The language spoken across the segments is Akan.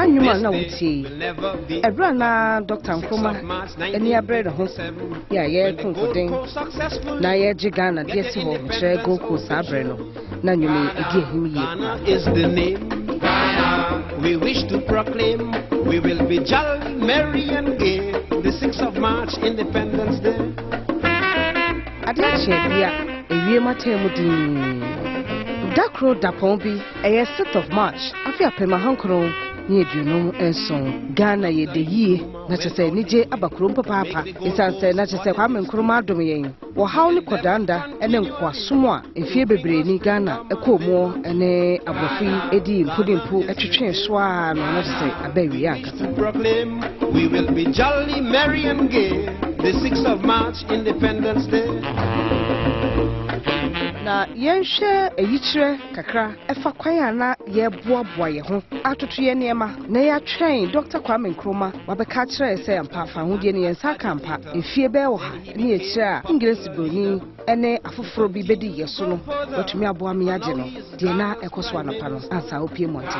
Sanyuma na wuti. Ebra na Dr. Nkrumah eni abrede ho. Ya ye konkodin. Na ye Ghana de si ho kire Gold Coast abre no. Na nyumi edi ehim ye. Ghana is the name. Ghana, we wish to proclaim we will be jolly, merry and gay. The 6th of March, Independence Day. Adia bia ewie matemu din. Dakro dapombi a 6th of March. Afia pema hankro ni edunum enson. Ghana ye de yie na chese nije abakrom papa. Isanse na chese Kwame Nkrumah adom yen. Wo haw ni kodanda ene nkwasom a efie bebre ni Ghana ekomo ene abofi edi mpudimpu etwetwe so a no na chese abawi akasa. Proclaim we will be jolly, merry and gay. The 6th of March, Independence Day. Na yenhwe eyikyire kakra efa kwan na ye boaboa ye ho atoto ye niema na ya twen Dr. Kwame Nkrumah wabeka kire se ampa fa hodie ne yensa kampa efie be wo ha ne ye kire a English boni ene afoforo bi bedi ye so no watumi aboa me age no de na ekoso anapa no ansa opie monte.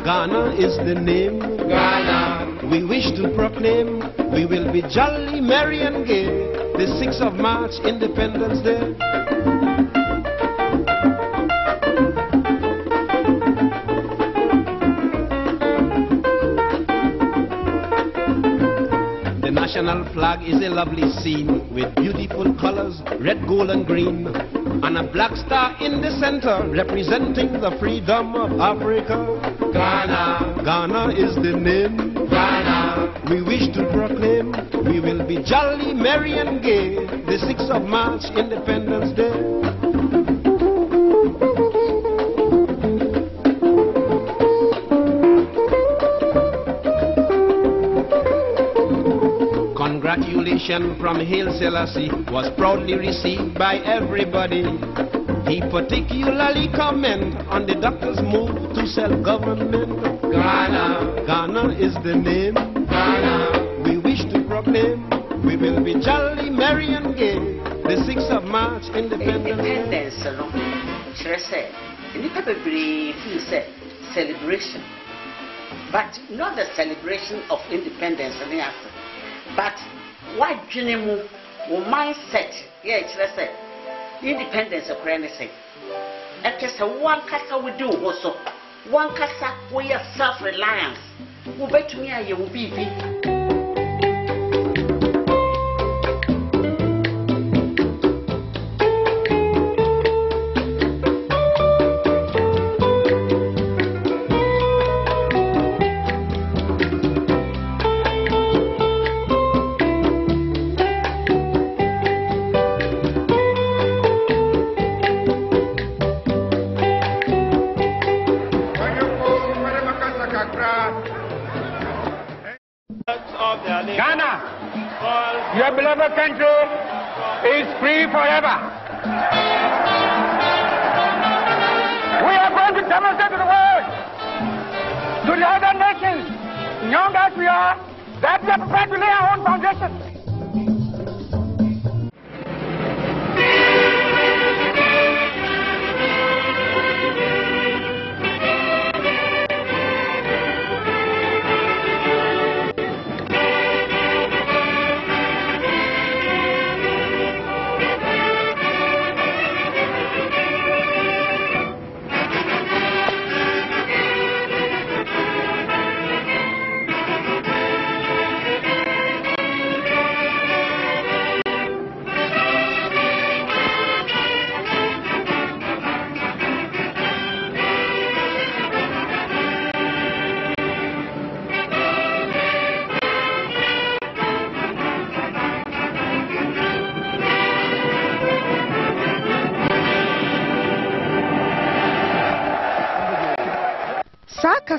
Ghana is the name. Ghana, we wish to proclaim we will be jolly, merry and gay. The 6th of March, Independence Day. The national flag is a lovely scene with beautiful colors, red, gold and green, and a black star in the center representing the freedom of Africa. Ghana, Ghana is the name. Ghana, we wish to proclaim we will be jolly, merry and gay. The 6th of March, Independence Day. Congratulations from Haile Selassie was proudly received by everybody. He particularly commend on the doctor's move to self-government. Ghana, Ghana is the name. Ghana, we wish to proclaim we will be jolly, merry and gay. The 6th of March, Independence Day. Celebration, but not the celebration of independence, but what genuine mindset, independence of anything. And just one casa we do also. One casa we have self-reliance. Who bet me you will be. Ghana, your beloved country is free forever. We are going to demonstrate to the world, to the other nations, young as we are, that we are prepared to lay our own foundation.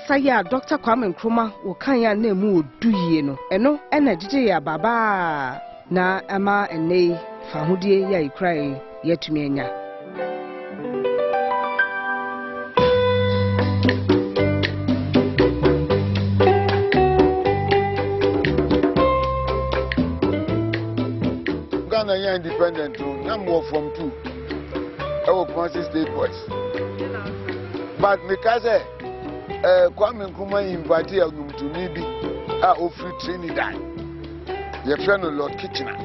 Saya Dr. Kwame Nkrumah wokanya na mu oduye no eno ena gije ya baba na ama ene fahudie ya ikrai yetumi enya. Ghana ya independent na more from two. I will State boys. But because Kwame Nkrumah invited a room to Nibi, free Trinidad. Your friend Lord Kitchener.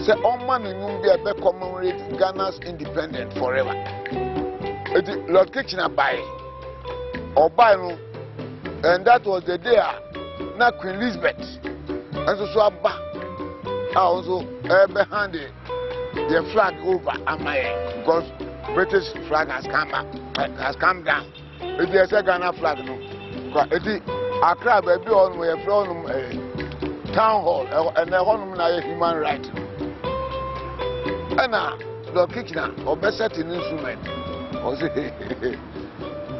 Say, all man will be a commemorate Ghana's independence forever. Lord Kitchener buy or buy no, and that was the day not Queen Elizabeth. And so I also behind the flag over at my head because British flag has come down. It is a Ghana flag no. It is Accra baby on we from town hall and the home na human right. And the Kitchener or best setting instrument.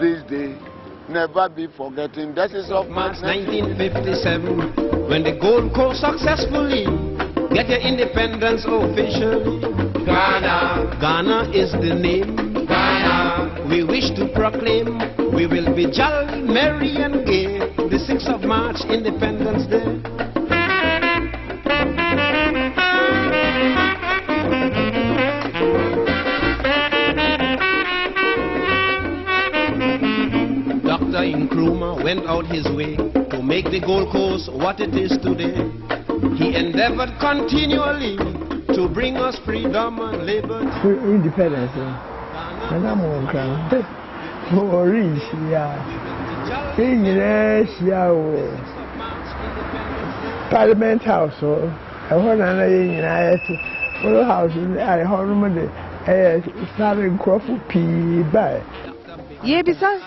This day never be forgotten. That is of March 1957 when the Gold Coast successfully get your independence officially. Ghana is the name. Ghana we wish to proclaim. We will be jolly, merry and gay. The 6th of March, Independence Day. Dr. Nkrumah went out his way to make the Gold Coast what it is today. He endeavored continually to bring us freedom and liberty. Independence. And I'm on Parliament House, I want another house in I started Crawford P. by. Ye bisa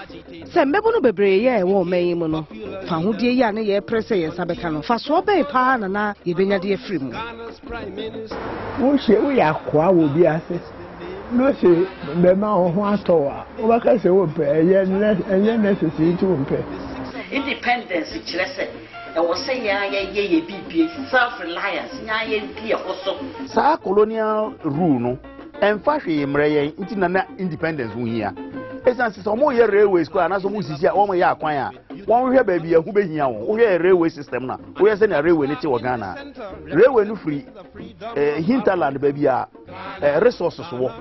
se mbebo no bebre ye wo man mu no fa hodie ya na ye press ye sabeka no fa so be pa na ye benya de afri mu wo she wo ya kwa wo bi ase no se be ma ho atowa wo ba ka se wo pe ye necessary to wo pe independence chirese e wo se ya ye bibie self reliance nya ye bi e so sa colonial rule no emfa hwe mre ye nti na independence wo hia essence so mo ye railway school na so mo sisi a wo ye akwan a won hwe ba bi ehu be hia wo hwe railway system na wo ye se na railway ni ti wo Ghana railway no free hinterland ba bi a resources wo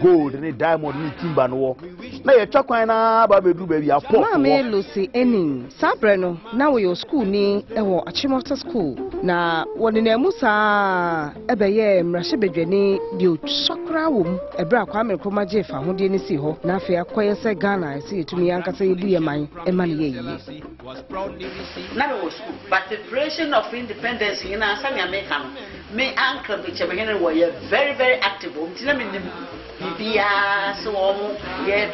gold ni diamond ni timber no wo na ye twakwan na ba be du ba bi a port wo ma me Lucy enin sabre no na wo yo school ni e wo Achimota school na woni na musa ebe ye mrahye bedwani bi o sokra wo mu ebra Kwame Nkrumah je fa hodie ni si ho na afi akoye se Ghana se etumi yankasa ye bu ye man e ma ne ye yi na wo school but the preparation of independence in Asami America me uncle which were very very active until me bibia so ye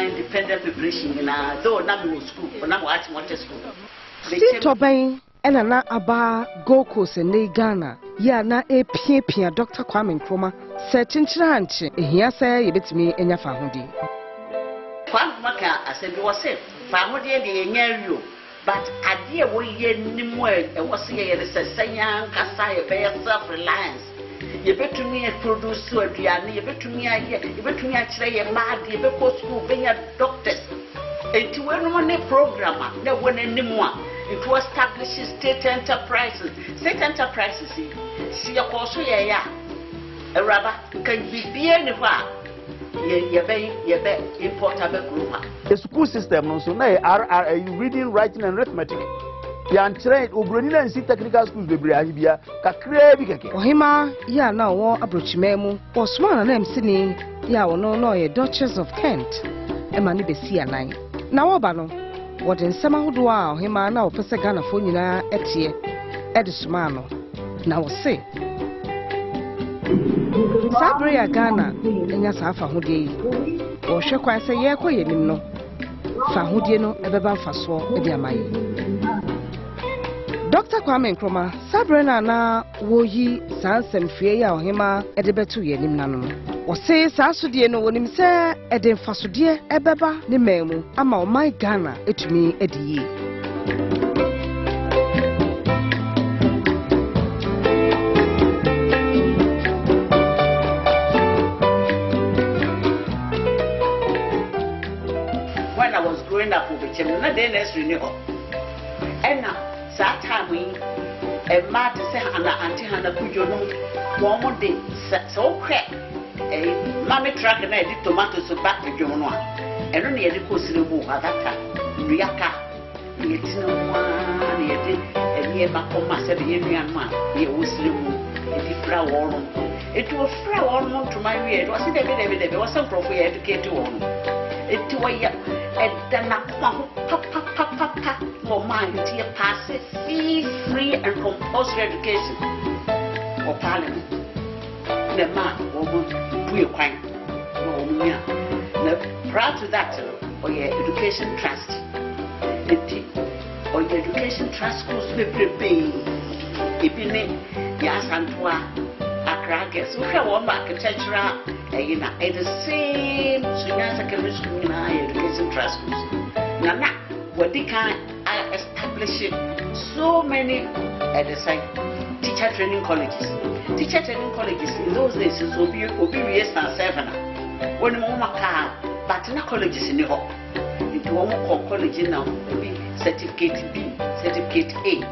independent preparation na though na me school na mo Achimota school si toban ena na aba Gold Coast ne Ghana ya na epia Dr. Kwame Nkrumah se chinchira anche ehia se ye betimi enya fa hodi Kwame maka asebi wo se fa hodi de enya rio but ade wo ye nimu e wo se ye se sanya kasa ye be self reliance ye betumi e produce aduane ye betumi aye ye betumi a kire ye maade ye be ko school benya doctors enti we no ne program na wo na nimu a it was established state enterprises see your course ya a rubber can be any wa ye be importable group the school system no so na reading writing and arithmetic ya train obroni na nsi technical schools bebre ahi bia kakra bi keke ohima ya na wo abrochimemu osman na msini ya wono no ye Duchess of Kent emani besi anan na wo ba no what in some who do him now, Professor Ghana for you now, Etie, Edismano. Now, say Sabria Ghana, and yes, half a hoodie. Or shall I say, yeah, quay, no. Fahudino, Ebeban Faso, Ediamai. Dr. Kwame Nkrumah, Sabrina na woyi sansem fie or hima edebetu ye nimnanu. O say sasudie no wonim se eden fasudie ebeba ne memu ama o my Ghana etumi ediye. When I was growing up with him, na dey next renewal. And now that time we a mad say ana anti hana kujo no one more day so crack a mammy truck and I did tomatoes back to Jono. I don't need to go to the book at that time. Riaka, it's no one, and near Macoma said the Indian man, he was the flower. It was flower to my way. It was in every day. There was some profit educated one. It was a papa for mine to pass free and compulsory education or parliament. The man, woman, we are quite prior to that, or your education trust, or your education trust schools will be yes, and Accra gets we have one architectural and the same senior secondary school in our education trust schools. Now, what they can establish so many at the site teacher training colleges. Teacher training colleges in those days is obvious and 7. When Mama car, but in colleges in the hall. Into one college now, be certificate B, certificate A.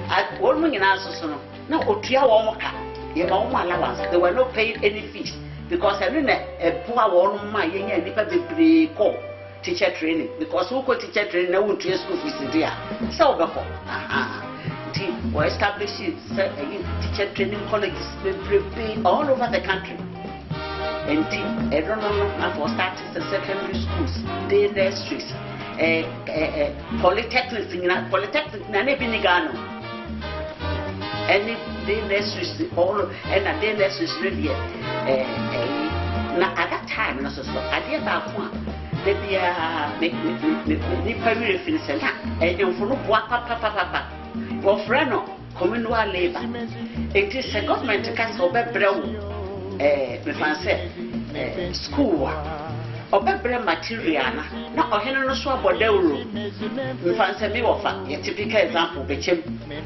At one in answer, no, Otria Wamaka, your allowance. They were not paid any fees because I didn't a poor woman, my young and never call teacher training because who could teacher training now would train school fees there. So, we established teacher training colleges all over the country. And I don't know for starting the secondary schools, day nurseries, polytechnics, any day nurseries, all and a day nurseries really. At that time, I did about one. Maybe Nipari finish and you follow papa. Well, Freno, communal labor. It is a government council school or better material. Now, I don't know about the room. We fancy me offer a typical example, Bechem.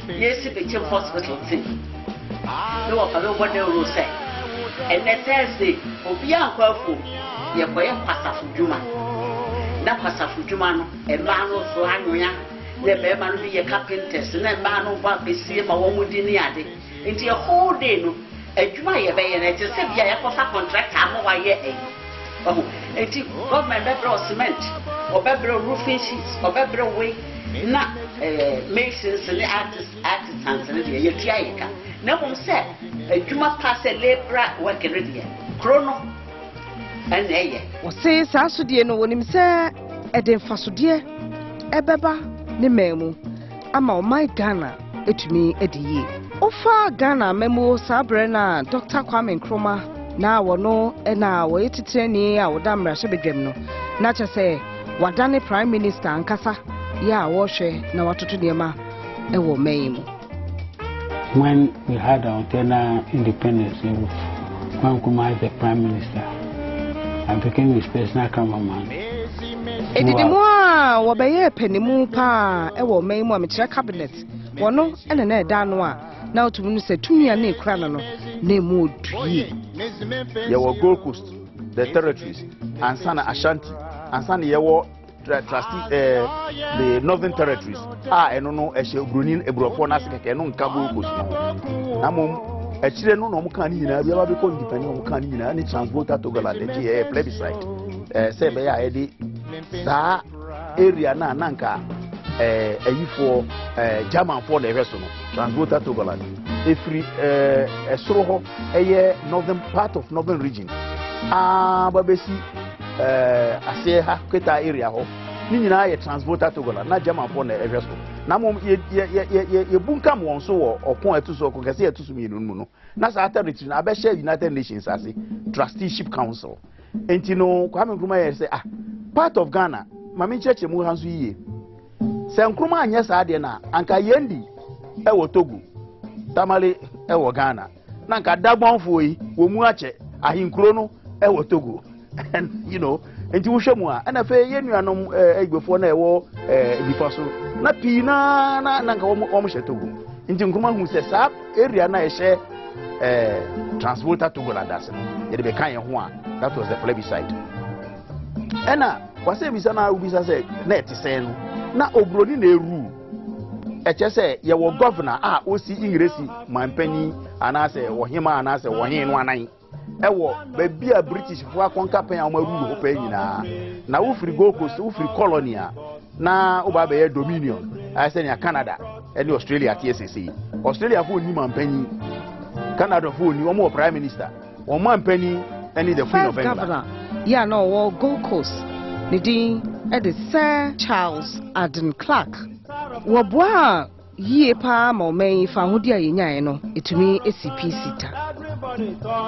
Yes, Bechem Hospital thing. No offer what they will say. And the Thursday, Obia Kwafu, Yakoya Pasafujuma. That Pasafujuma, a man of Suanuya, the man be a carpenters, and a man of what we see my woman diniade. Into a whole day. A Jumaya Bay and it's a Sabia contract. I'm away. Oh, it's government better cement or better roofing sheets or better way. Not masons and artisans and the Yaka. No one said a Juma pass a labor working ready. Chrono and a or say Sasudia no one himself at the Fasudia, a beba, the memo. I'm all my Ghana, it me a ye. Ofa Ghana memo Sabrina, Dr. Kwame Nkrumah, na wono na wo etiteni a wodamra shebedwem no. Na che say wadane prime minister ankasa ya wo hwe na watoto niema e wo main mu. When we had our internal independence, Kwame Nkrumah as the prime minister, I became his personal cameraman. Edidi mo a wo beye panimu pa e wo main mu a me kire cabinet. Wono ene na eda no a now to say to me and Krana no name would Yawa Gold Coast, the territories, and Sana Ashanti, and Sana Yawa trustee the northern territories. I don't know a Brunin Ebrofona Canon Cabo Coast. Namum a children no Mukanina, we have become depending on Mukanina and transporter to Galati, plebiscite. Say by Eddie Sa area na Nanka. For German for the rest of transporter to Golan. If a Soroho, a northern part of northern region. Babesi, I say, Keta area. Nina, a transporter to Golan, not German for the rest of Namum, ye bunkam one so or point to so, because here to me, no. Nasa authority, I bet share United Nations as a trusteeship council. And you know, Kwame Nkrumah say, part of Ghana, Mami Church Muhansu. Se Nkrumah anya saade na anka yendi e wo Togo tamale e wo Ghana na anka dagbonfo yi wo mu ache ahinkuro no e wo Togo and you know enti wo hwemu a na fe yenuanom egbefo na e wo nipa so na pi na anka wo hye Togo enti Nkrumah hu se sa area na e hye transporter Togo na das no ye de be kan ye ho a that was the plebiscite ena kwase bisa na ubisa se na etise no na obroni na eru eche se ye wo governor a osi ingresi mampani anase wo hima anase wo hin no anan ewo baby a British fo akonka pen a rule ho pen nyina na wo free Gold Coast wo free colonia na wo ba be dominion I say near Canada and Australia TSC Australia fo ni man panyi Canada fo ni omo prime minister o man panyi any the queen of England yeah no wo Gold Coast ni din e de Sir Charles Aden Clark wo boa yie pa ma omen fa hodi ayenyae no etumi SCPC ta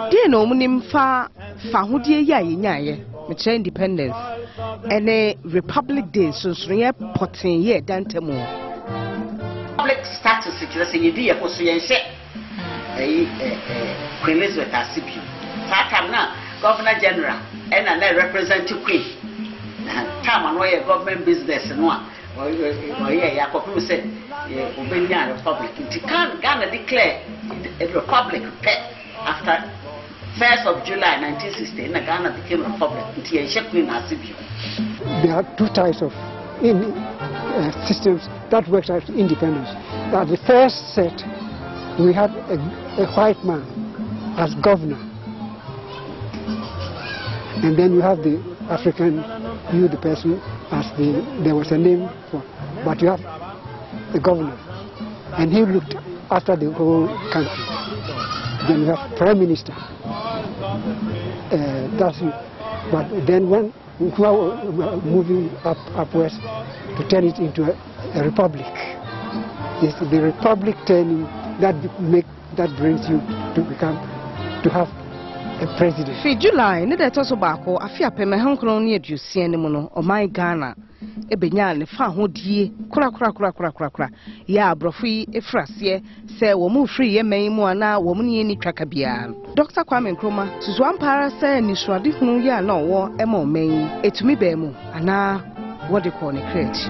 die no munim fa hodi ye ayenyae me chere independence ene Republic Day sunsunye potin ye dantemu public status just say di e ko so yen hye Queen Elizabeth Asibio that time na Governor General and na represent Queen time on where government business no yeah Yakobu said Obenya Republic it can Ghana declare a republic after 1st of July 1960 and Ghana became a republic until Queen Asibio. There are two types of systems that works out independence. At the first set we had a white man as governor, and then you have the African, you the person as there was a name for, but you have the governor, and he looked after the whole country. Then you have prime minister. That's it. But then when moving upwards to turn it into a republic, it's the republic turning that brings you to have a president. For July, ne that also bako afia peme hankron ni adusia ne mu no o my Ghana ebenya ne fa hodie kura ya abrofo yi efrase se wo mu free ye man mu ana wo mu ne ni twaka bia Dr. Kwame Nkrumah susu ampara se ni suade hunu ya na wo ema man etumi ba mu ana what they call ne crate.